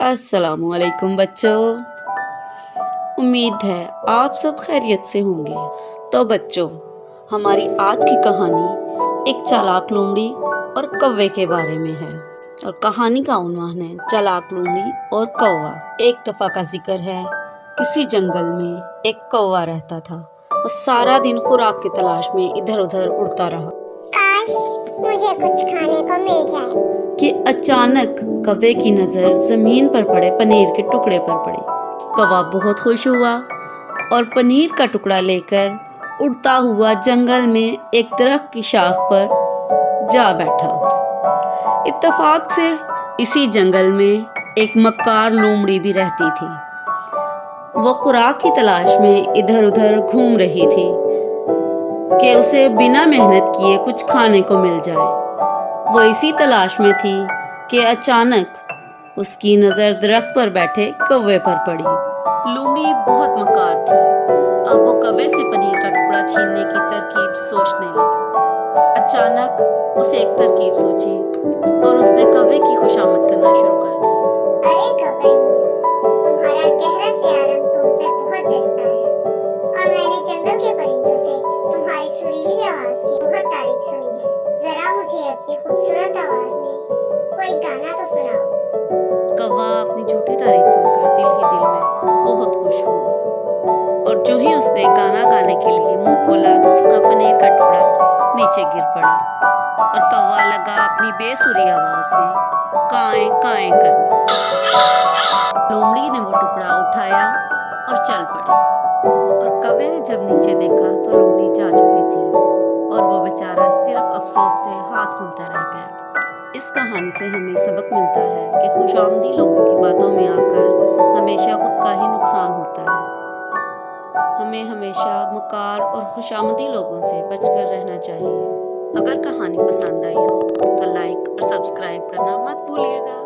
अस्सलामुअलैकुम बच्चों, उम्मीद है आप सब खैरियत से होंगे। तो बच्चों, हमारी आज की कहानी एक चालाक लोमड़ी और कौवे के बारे में है और कहानी का उन्वान है चालाक लोमड़ी और कौवा। एक दफा का जिक्र है, किसी जंगल में एक कौवा रहता था। वो सारा दिन खुराक की तलाश में इधर उधर उड़ता रहा। काश मुझे कुछ खाने को मिल जाए कि अचानक कौवे की नजर जमीन पर पड़े पनीर के टुकड़े पर पड़ी। कौवा बहुत खुश हुआ और पनीर का टुकड़ा लेकर उड़ता हुआ जंगल में एक दरख्त की शाख पर जा बैठा। इत्तेफाक से इसी जंगल में एक मक्कार लोमड़ी भी रहती थी। वो खुराक की तलाश में इधर उधर घूम रही थी कि उसे बिना मेहनत किए कुछ खाने को मिल जाए। वो इसी तलाश में थी कि अचानक उसकी नज़र दरख्त पर बैठे कौवे पर पड़ी। लोमड़ी बहुत मक्कार थी। अब वो कौवे से पनीर का टुकड़ा छीनने की तरकीब सोचने लगी। अचानक उसे एक तरकीब सूझी और उसने कौवे की खुशामद करना शुरू कर दी। अरे कौवे मियां, तुम्हारा गहरा सियाह रंग तुम पे बहुत जचता है और मैंने जंगल के परिंदों से तुम्हारी सुरीली आवाज की बहुत तारीफ सुनी है। जरा मुझे अपनी खूबसूरत आवाज में कोई गाना तो सुनाओ। कौवा अपनी झूठी तारीफ सुनकर दिल ही दिल में बहुत खुश हुआ और जो ही उसने गाना गाने के लिए मुंह खोला तो उसका पनीर का टुकड़ा नीचे गिर पड़ा और कौवा लगा अपनी बेसुरी आवाज में काएं काएं करने। लोमड़ी ने वो टुकड़ा उठाया और चल पड़ी और कौवे ने जब नीचे देखा तो लोमड़ी जा चुकी थी और वो बेचारा सिर्फ अफसोस से हाथ मलता रह गया। इस कहानी से हमें सबक मिलता है कि खुशामदी लोगों की बातों में आकर हमेशा खुद का ही नुकसान होता है। हमें हमेशा मक्कार और खुशामदी लोगों से बचकर रहना चाहिए। अगर कहानी पसंद आई हो तो लाइक और सब्सक्राइब करना मत भूलिएगा।